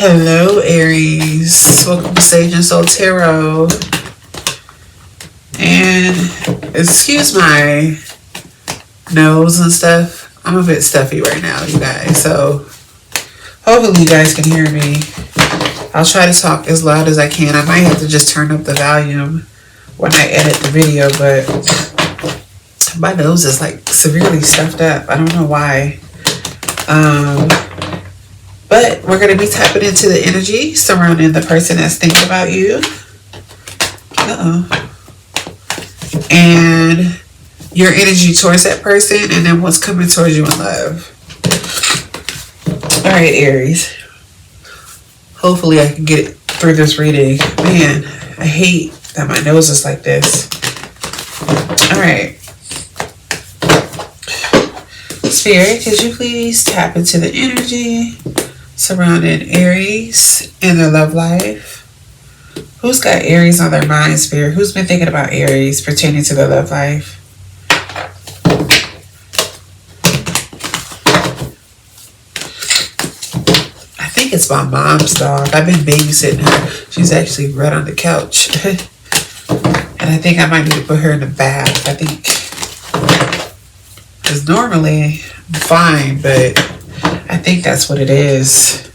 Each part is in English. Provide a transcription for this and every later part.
Hello, Aries. Welcome to Sage and Soul Tarot. And excuse my nose and stuff. I'm a bit stuffy right now, you guys. So hopefully you guys can hear me. I'll try to talk as loud as I can. I might have to just turn up the volume when I edit the video, but my nose is like severely stuffed up. I don't know why. But we're going to be tapping into the energy surrounding the person that's thinking about you. And your energy towards that person, and then what's coming towards you in love. All right, Aries. Hopefully I can get it through this reading. Man, I hate that my nose is like this. All right. Spirit, could you please tap into the energy surrounding Aries in their love life? Who's got Aries on their mind, Spirit? Who's been thinking about Aries pertaining to their love life? I think it's my mom's dog. I've been babysitting her. She's actually right on the couch. And I think I might need to put her in the bath. I think. Because normally I'm fine, but I think that's what it is.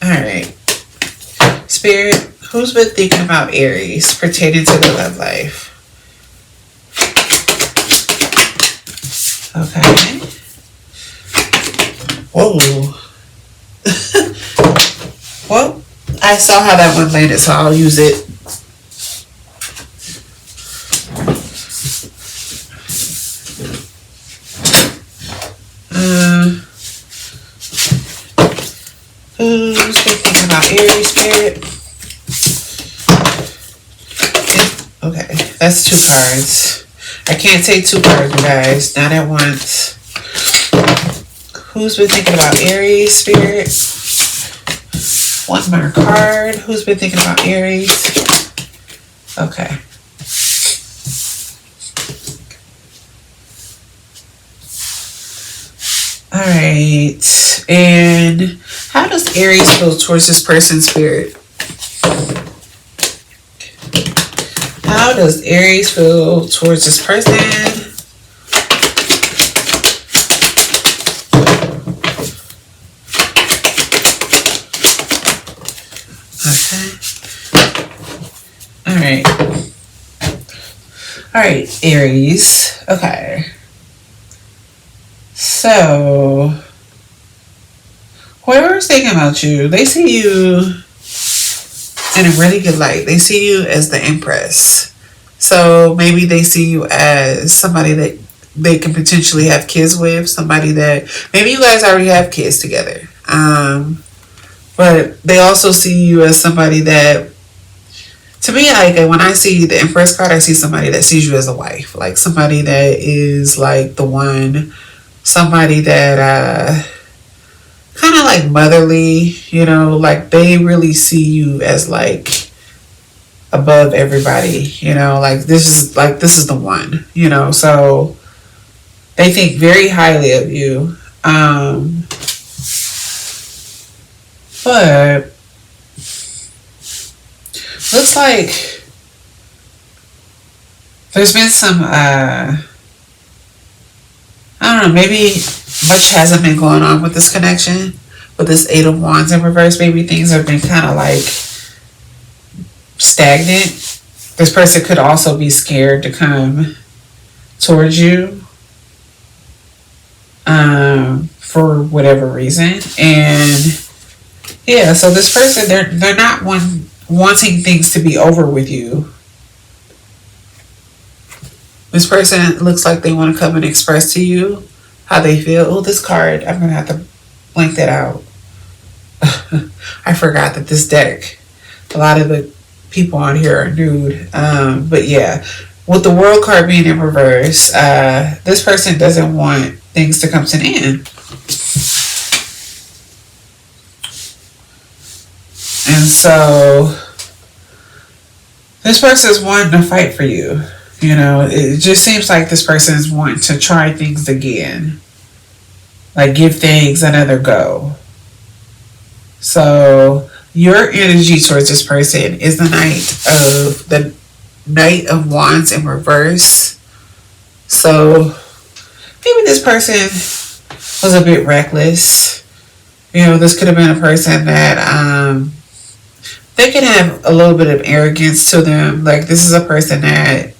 Alright. Spirit, who's been thinking about Aries pertaining to the love life? Okay. Whoa. Well, I saw how that one landed, so I'll use it. Who's been thinking about Aries, Spirit? Okay, that's 2 cards. I can't take 2 cards, you guys. Not at once. Who's been thinking about Aries, Spirit? 1 more card. Who's been thinking about Aries? Okay. All right. And how does Aries feel towards this person, Spirit? How does Aries feel towards this person? Okay. All right. All right, Aries. Okay. So, whoever's thinking about you, they see you in a really good light. They see you as the Empress. So maybe they see you as somebody that they can potentially have kids with. Somebody that, maybe you guys already have kids together. But they also see you as somebody that, to me, like when I see the Empress card, I see somebody that sees you as a wife. Like somebody that is like the one. Somebody that kind of like motherly, you know, like they really see you as like above everybody, you know, like this is the one, you know, so they think very highly of you. But looks like there's been some I don't know, maybe much hasn't been going on with this connection, with this 8 of Wands in reverse. Maybe things have been kind of like stagnant. This person could also be scared to come towards you for whatever reason. And yeah, so this person, they're not wanting things to be over with you. This person looks like they want to come and express to you how they feel. Oh, this card, I'm going to have to blank that out. I forgot that this deck, a lot of the people on here are nude. But yeah, with the World card being in reverse, this person doesn't want things to come to an end. And so this person is wanting to fight for you. You know, it just seems like this person is wanting to try things again. like give things another go. So your energy towards this person is the Knight of Wands in reverse. So maybe this person was a bit reckless. You know, this could have been a person that they can have a little bit of arrogance to them. Like this is a person that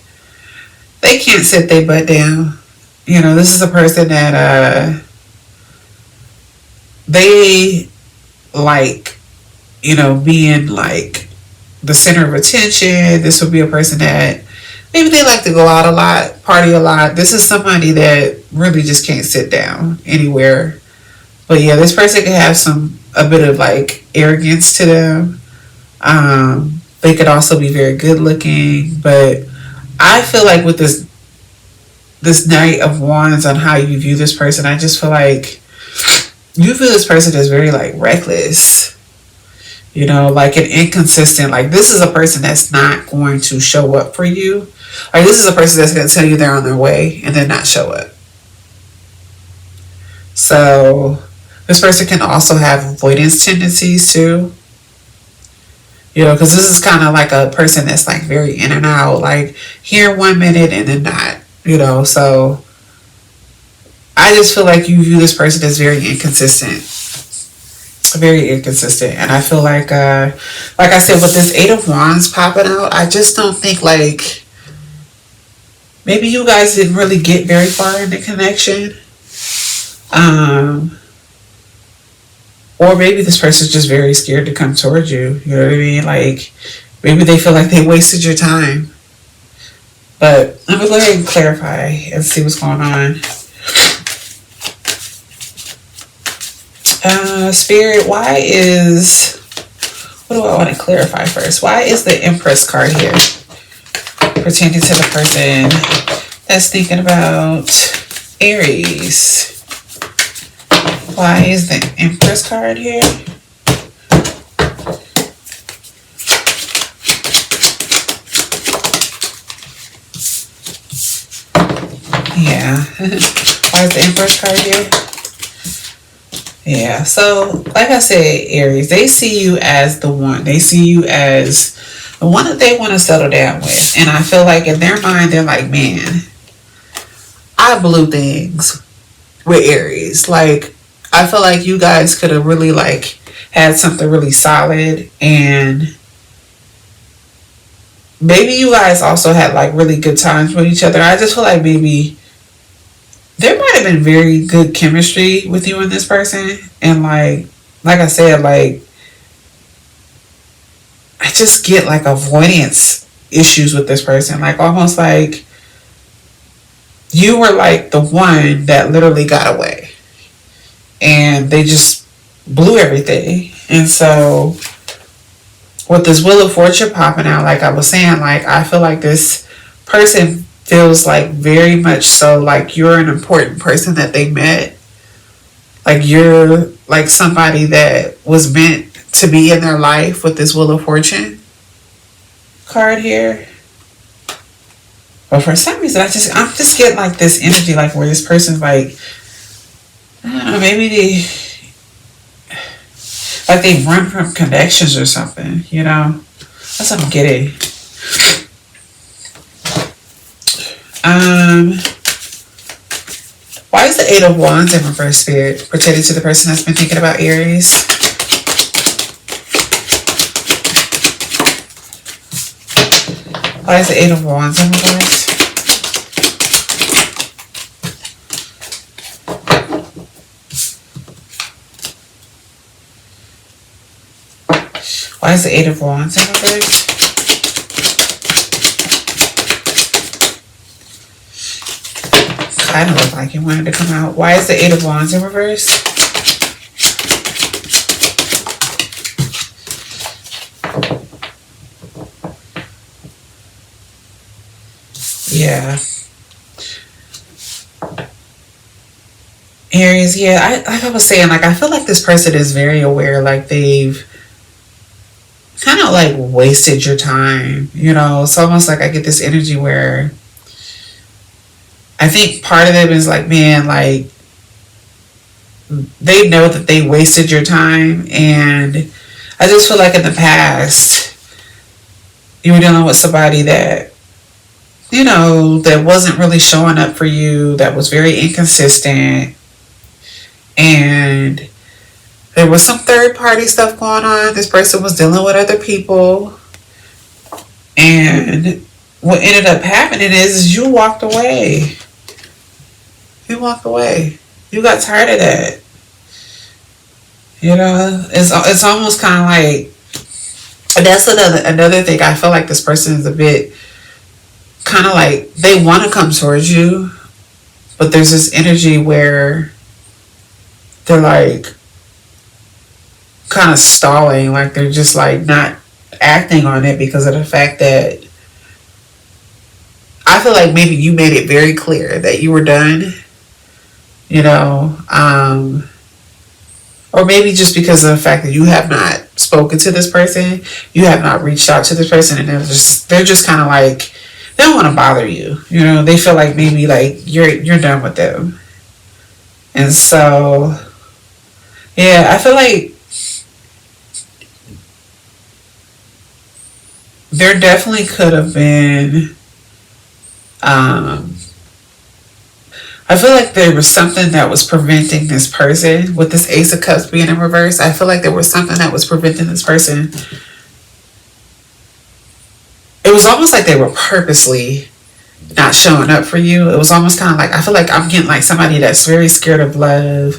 they can't sit their butt down. You know, this is a person that they like, you know, being like the center of attention. This would be a person that maybe they like to go out a lot, party a lot. This is somebody that really just can't sit down anywhere. But yeah, this person could have a bit of like arrogance to them. They could also be very good looking, but I feel like with this Knight of Wands on how you view this person, I just feel like you feel this person is very like reckless, you know, like an inconsistent. Like this is a person that's not going to show up for you. Like this is a person that's going to tell you they're on their way and then not show up. So this person can also have avoidance tendencies too. You know, because this is kind of like a person that's like very in and out, like here 1 minute and then not. You know, so I just feel like you view this person as very inconsistent. Very inconsistent. And I feel like I said, with this Eight of Wands popping out, I just don't think like maybe you guys didn't really get very far in the connection. Or maybe this person's just very scared to come towards you. You know what I mean? Like maybe they feel like they wasted your time. But let me go ahead and clarify and see what's going on. Spirit, what do I want to clarify first? Why is the Empress card here pertaining to the person that's thinking about Aries? Why is the Empress card here? Yeah. Why is the Empress card here? Yeah, so like I said, Aries, they see you as the one. They see you as the one that they want to settle down with. And I feel like in their mind, they're like, man, I blew things with Aries. Like, I feel like you guys could have really like had something really solid, and maybe you guys also had like really good times with each other. I just feel like maybe there might have been very good chemistry with you and this person. And like I said, like I just get like avoidance issues with this person. Like almost like you were like the one that literally got away. And they just blew everything. And so with this Wheel of Fortune popping out, like I was saying, like I feel like this person feels like very much so like you're an important person that they met. Like you're like somebody that was meant to be in their life with this Wheel of Fortune card here. But for some reason, I'm just getting like this energy, like where this person's like, I don't know, maybe they run from connections or something, you know? That's what I'm getting. Why is the Eight of Wands in reverse, Spirit, pertaining to the person that's been thinking about Aries? Why is the Eight of Wands in reverse? Why is the Eight of Wands in reverse? Kind of looked like you wanted to come out. Why is the Eight of Wands in reverse? Yeah. Aries, yeah, like I was saying, like I feel like this person is very aware, like they've kind of like wasted your time, you know? It's almost like I get this energy where I think part of them is like, man, like they know that they wasted your time. And I just feel like in the past, you were dealing with somebody that, that wasn't really showing up for you, that was very inconsistent. And there was some third party stuff going on. This person was dealing with other people. And what ended up happening is you walked away. You walked away. You got tired of that. It's almost kind of like, that's another thing. I feel like this person is a bit kind of like, they want to come towards you, but there's this energy where they're like kind of stalling, like they're just like not acting on it because of the fact that I feel like maybe you made it very clear that you were done, or maybe just because of the fact that you have not spoken to this person, you have not reached out to this person, and they're just kind of like, they don't want to bother you. They feel like maybe like you're done with them. And so, yeah, I feel like there definitely could have been, I feel like there was something that was preventing this person, with this Ace of Cups being in reverse. I feel like there was something that was preventing this person. It was almost like they were purposely not showing up for you. It was almost kind of like, I feel like I'm getting like somebody that's very scared of love,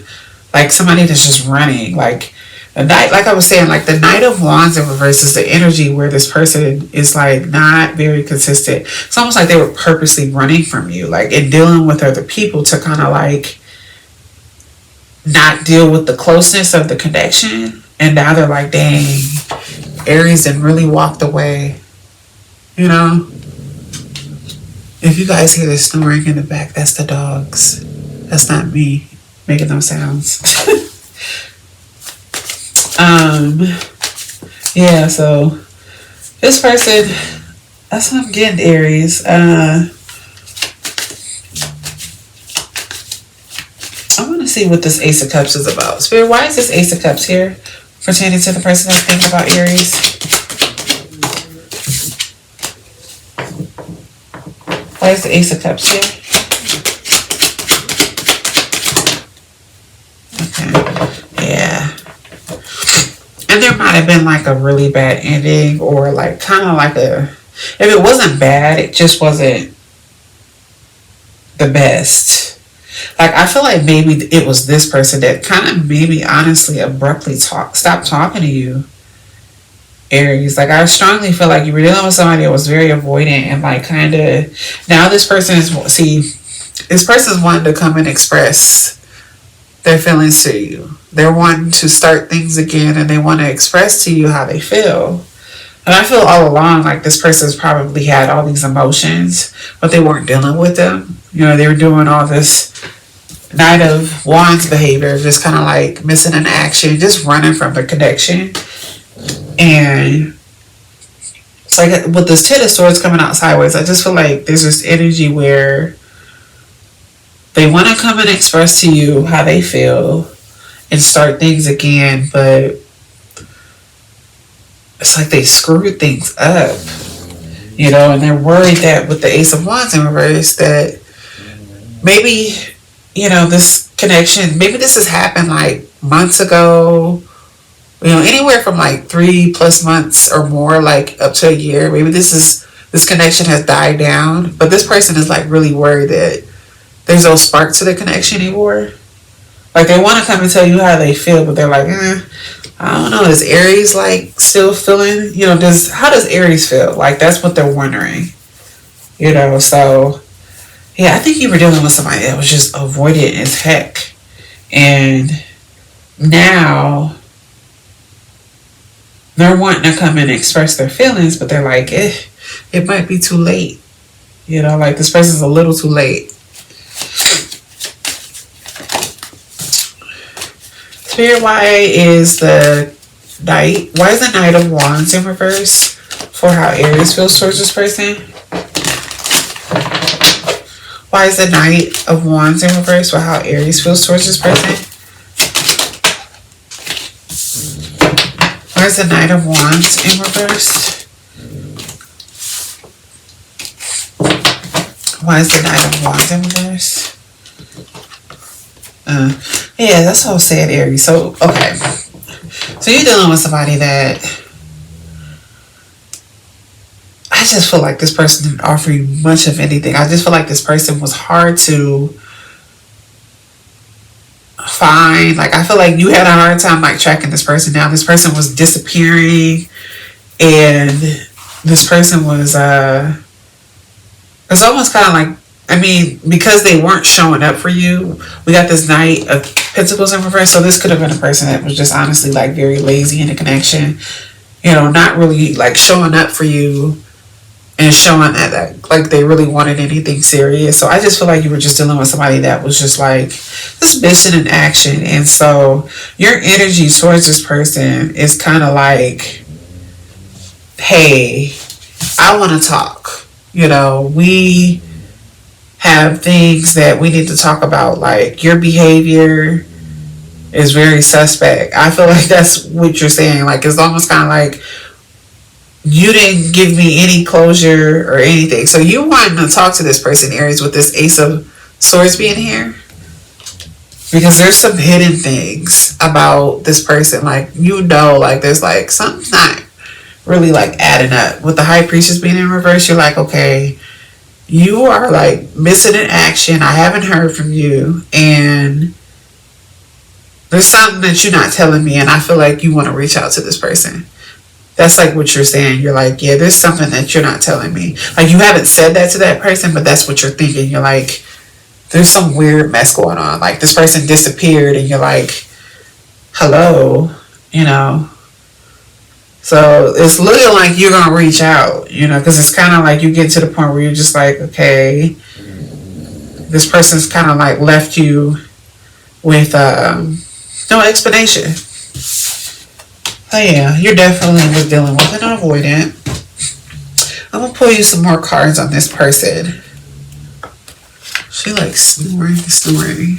like somebody that's just running. Like the night, like I was saying, like the Knight of Wands in reverse is the energy where this person is like not very consistent. It's almost like they were purposely running from you, like, and dealing with other people to kind of like not deal with the closeness of the connection. And now they're like, dang, Aries and really walked away. If you guys hear the snoring in the back, that's the dogs. That's not me making those sounds. Yeah, so this person, that's what I'm getting, Aries. I want to see what this Ace of Cups is about. Spirit, why is this Ace of Cups here pertaining to the person that's thinking about Aries? Why is the Ace of Cups here? Okay. Yeah. And there might have been like a really bad ending, or like kind of like if it wasn't bad, it just wasn't the best. Like I feel like maybe it was this person that kind of maybe honestly abruptly stopped talking to you, Aries. Like I strongly feel like you were dealing with somebody that was very avoidant, and like kind of now this person's wanting to come and express their feelings to you. They're wanting to start things again, and they want to express to you how they feel. And I feel all along like this person's probably had all these emotions, but they weren't dealing with them. They were doing all this Knight of Wands behavior, just kind of like missing an action, just running from the connection. And it's like with this Ten of Swords coming out sideways, I just feel like there's this energy where they want to come and express to you how they feel and start things again, but it's like they screwed things up, and they're worried that with the Ace of Wands in reverse that maybe, this connection, maybe this has happened like months ago, anywhere from like 3+ months or more, like up to a year. Maybe this connection has died down, but this person is like really worried that there's no spark to the connection anymore. Like they want to come and tell you how they feel, but they're like, I don't know. Is Aries like still feeling? How does Aries feel? Like that's what they're wondering. So yeah, I think you were dealing with somebody that was just avoidant as heck, and now they're wanting to come and express their feelings, but they're like, it might be too late. Like this person's a little too late. Spirit, why is the Knight of Wands in reverse for how Aries feels towards this person? Why is the Knight of Wands in reverse for how Aries feels towards this person? Where's the Knight of Wands in reverse? Why is the Knight of Wands in reverse? Yeah, that's all sad, Aries. So, okay. So you're dealing with somebody that I just feel like this person didn't offer you much of anything. I just feel like this person was hard to find. Like, I feel like you had a hard time like tracking this person down. This person was disappearing, and this person was it's almost kind of like, I mean, because they weren't showing up for you, we got this Knight of Pentacles in reverse. So this could have been a person that was just honestly like very lazy in a connection, you know, not really like showing up for you and showing that like they really wanted anything serious. So I just feel like you were just dealing with somebody that was just like this mission in action. And so your energy towards this person is kind of like, hey, I want to talk. You know, we have things that we need to talk about. Like, your behavior is very suspect. I feel like that's what you're saying. Like, it's almost kind of like you didn't give me any closure or anything. So you wanted to talk to this person, Aries, with this Ace of Swords being here, because there's some hidden things about this person. Like, you know, like there's like something's not really like adding up. With the High Priestess being in reverse, you're like, okay, you are like missing in action. I haven't heard from you, and there's something that you're not telling me, and I feel like you want to reach out to this person. That's like what you're saying. You're like, yeah, there's something that you're not telling me. Like, you haven't said that to that person, but that's what you're thinking. You're like, there's some weird mess going on. Like, this person disappeared, and you're like, hello, you know. So it's looking like you're going to reach out, you know, because it's kind of like you get to the point where you're just like, okay, this person's kind of like left you with no explanation. Oh yeah, you're definitely was dealing with an avoidant. I'm going to pull you some more cards on this person. She like snoring.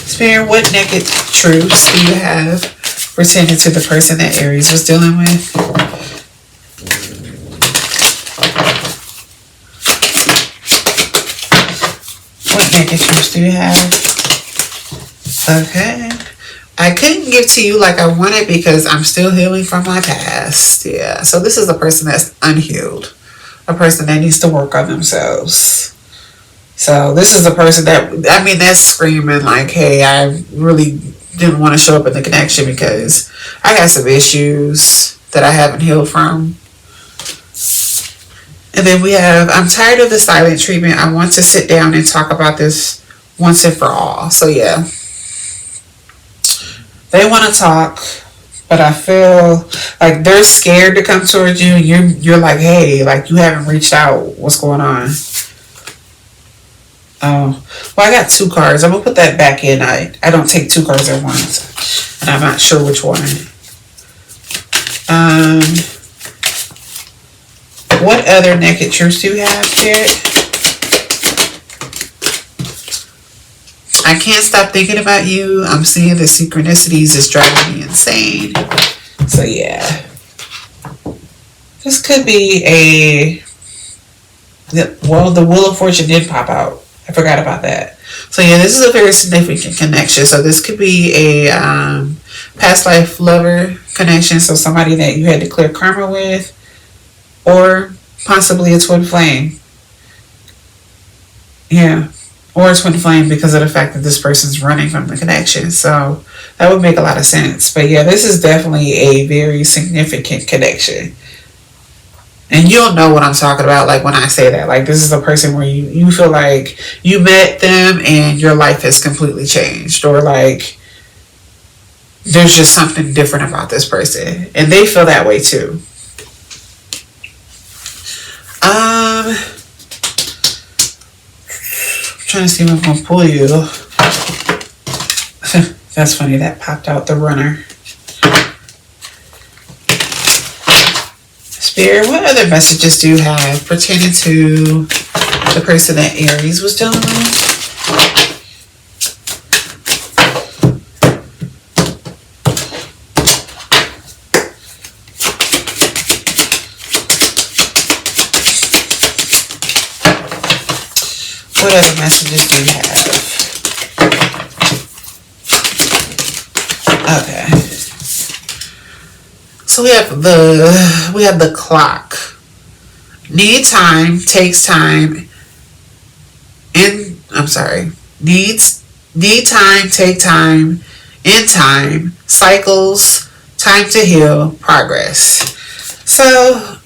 Spirit, what naked truths do you have pertaining to the person that Aries was dealing with? What naked truths do you have? Okay. I couldn't give to you like I wanted because I'm still healing from my past. Yeah. So this is a person that's unhealed. A person that needs to work on themselves. So this is the person that, I mean, that's screaming like, hey, I really didn't want to show up in the connection because I got some issues that I haven't healed from. And then we have, I'm tired of the silent treatment. I want to sit down and talk about this once and for all. So yeah, they want to talk, but I feel like they're scared to come towards you. You're like, hey, like you haven't reached out. What's going on? Oh, well, I got two cards. I'm going to put that back in. I don't take two cards at once. And I'm not sure which one. What other naked truths do you have, Spirit? I can't stop thinking about you. I'm seeing the synchronicities is driving me insane. So, yeah. This could be a... Well, the Wheel of Fortune did pop out. I forgot about that. So yeah, this is a very significant connection. So this could be a past life lover connection. So somebody that you had to clear karma with, or possibly a twin flame. Yeah, or a twin flame because of the fact that this person's running from the connection. So that would make a lot of sense. But yeah, this is definitely a very significant connection. And you'll know what I'm talking about, like when I say that. Like, this is a person where you feel like you met them and your life has completely changed. Or like, there's just something different about this person. And they feel that way too. I'm trying to see if I'm going to pull you. That's funny, that popped out the runner. Spirit, what other messages do you have pertaining to the person that Aries was dealing with? What other messages do you have? Okay. So we have the clock. Need time, takes time, need time, take time, in time, cycles, time to heal, progress. So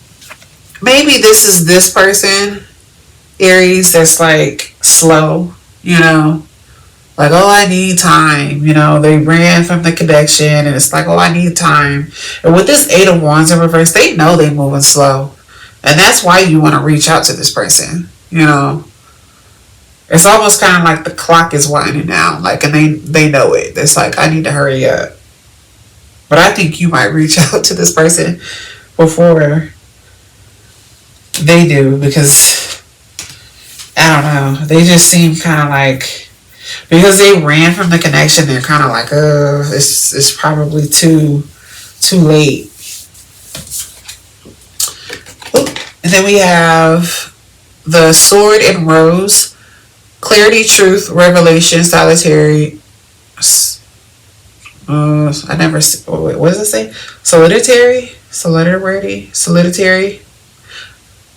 maybe this is this person, Aries, that's like slow, like, oh, I need time. They ran from the connection and it's like, oh, I need time. And with this Eight of Wands in reverse, they know they're moving slow. And that's why you want to reach out to this person. It's almost kind of like the clock is winding down. Like, and they know it. It's like, I need to hurry up. But I think you might reach out to this person before they do, because I don't know. They just seem kind of like, because they ran from the connection, they're kind of like, it's probably too late. And then we have the Sword and Rose, clarity, truth, revelation, solitary. What does it say? Solitary.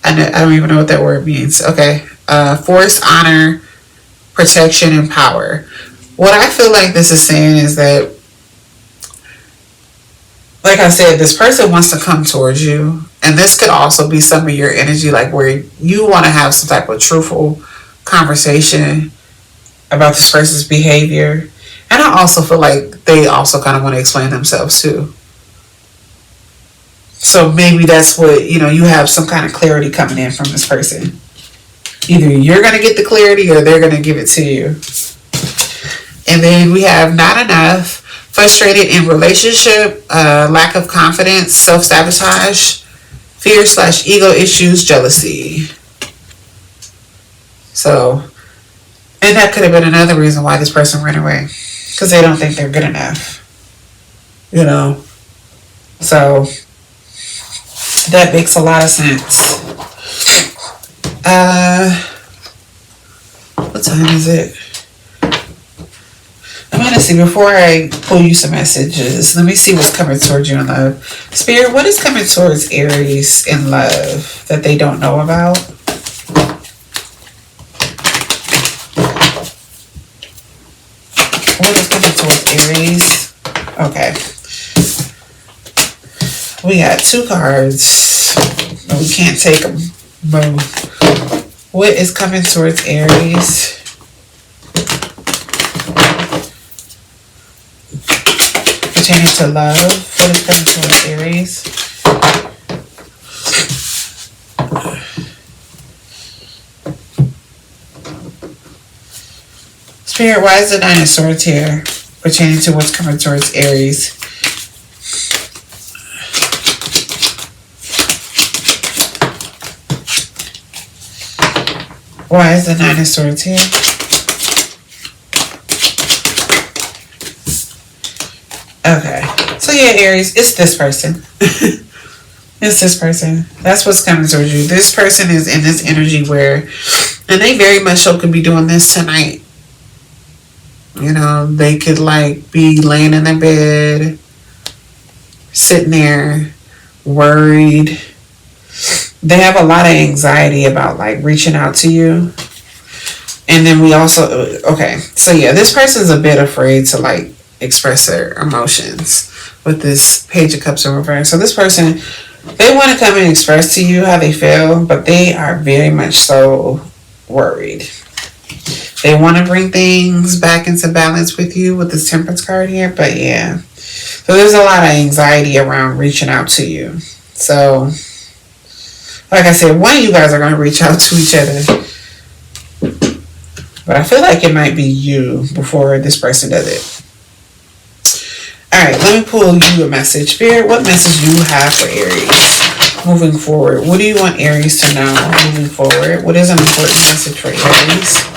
I don't even know what that word means. Okay. Force, honor, protection, and power. What I feel like this is saying is that, like I said, this person wants to come towards you. And this could also be some of your energy, like where you want to have some type of truthful conversation about this person's behavior. And I also feel like they also kind of want to explain themselves too. So maybe that's what, you have some kind of clarity coming in from this person. Either you're going to get the clarity or they're going to give it to you. And then we have not enough, frustrated in relationship, lack of confidence, self-sabotage, fear/ego issues, jealousy. So, and that could have been another reason why this person ran away. Because they don't think they're good enough. So, that makes a lot of sense. What time is it? I'm going to see, before I pull you some messages, let me see what's coming towards you in love. Spirit, what is coming towards Aries in love that they don't know about? What is coming towards Aries? Okay. We got 2 cards. We can't take them both. What is coming towards Aries? Pertaining to love. What is coming towards Aries? Spirit, why is the Nine of Swords here? Pertaining to what's coming towards Aries. Why is the Nine of Swords here? Okay. So yeah, Aries, it's this person. It's this person. That's what's coming towards you. This person is in this energy where, and they very much so could be doing this tonight. They could like be laying in their bed, sitting there, worried. They have a lot of anxiety about like reaching out to you. And then we also, okay, so yeah, this person's a bit afraid to like express their emotions with this Page of Cups in reverse. So this person, they want to come and express to you how they feel, but they are very much so worried. They want to bring things back into balance with you with this Temperance card here, but yeah. So there's a lot of anxiety around reaching out to you. So, like I said, one of you guys are going to reach out to each other. But I feel like it might be you before this person does it. Alright, let me pull you a message. Spirit, what message do you have for Aries moving forward? What do you want Aries to know moving forward? What is an important message for Aries?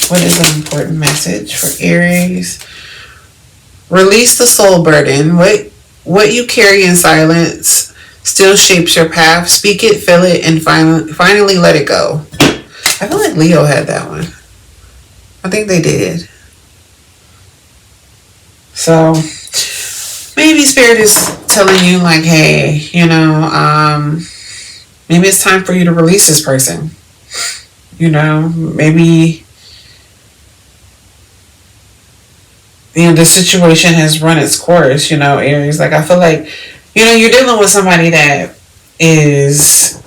What is an important message for Aries? Release the soul burden. What What you carry in silence still shapes your path. Speak it, feel it, and finally let it go. I feel like Leo had that one. I think they did. So maybe Spirit is telling you like, hey, maybe it's time for you to release this person. Maybe the situation has run its course, Aries. Like, I feel like, you're dealing with somebody that is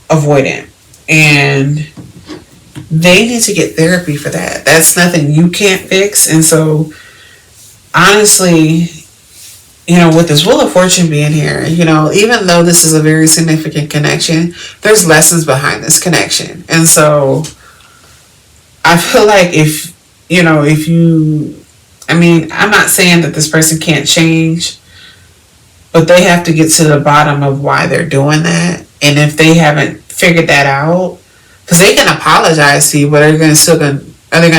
avoidant, and they need to get therapy for that. That's nothing you can't fix. And so, honestly, with this Wheel of Fortune being here, even though this is a very significant connection, there's lessons behind this connection. And so, I feel like if I'm not saying that this person can't change, but they have to get to the bottom of why they're doing that. And if they haven't figured that out, because they can apologize to you, but are they going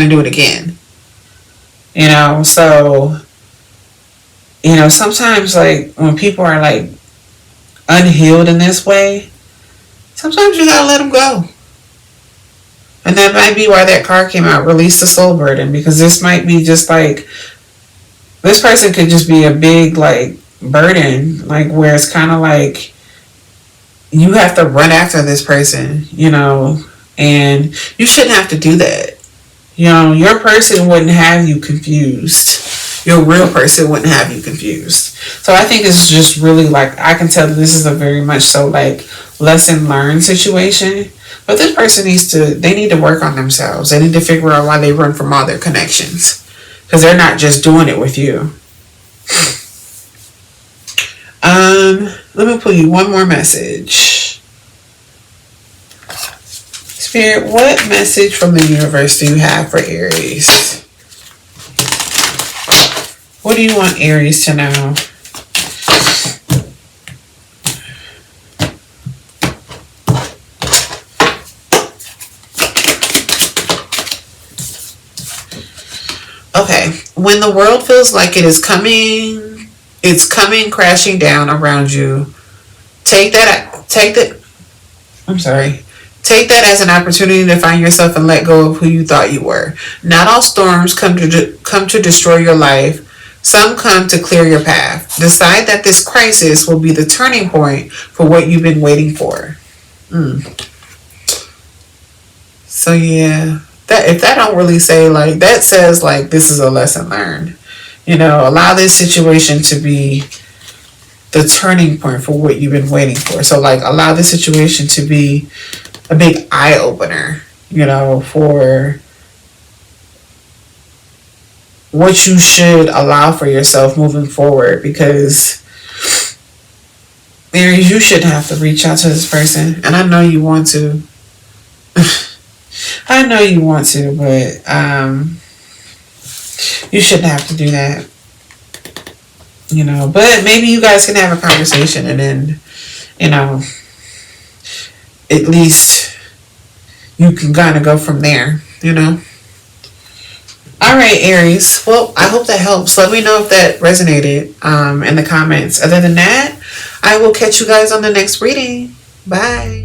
to do it again? So, sometimes like when people are like unhealed in this way, sometimes you gotta let them go. And that might be why that card came out, release the soul burden, because this might be just like, this person could just be a big like burden, like where it's kind of like you have to run after this person, and you shouldn't have to do that. Your person wouldn't have you confused. Your real person wouldn't have you confused. So I think it's just really like, I can tell that this is a very much so like lesson learned situation. But this person they need to work on themselves. They need to figure out why they run from all their connections. Because they're not just doing it with you. Let me pull you one more message. Spirit, what message from the universe do you have for Aries? What do you want Aries to know? Okay, when the world feels like it's coming crashing down around you, take that as an opportunity to find yourself and let go of who you thought you were. Not all storms come to destroy your life. Some come to clear your path. Decide that this crisis will be the turning point for what you've been waiting for. So yeah. If that don't really say, like, that says like this is a lesson learned. Allow this situation to be the turning point for what you've been waiting for. So like, allow this situation to be a big eye opener, for what you should allow for yourself moving forward. Because Aries, you shouldn't have to reach out to this person, and I know you want to. I know you want to, but you shouldn't have to do that. But maybe you guys can have a conversation, and then, at least you can kind of go from there, All right, Aries. Well, I hope that helps. Let me know if that resonated in the comments. Other than that, I will catch you guys on the next reading. Bye.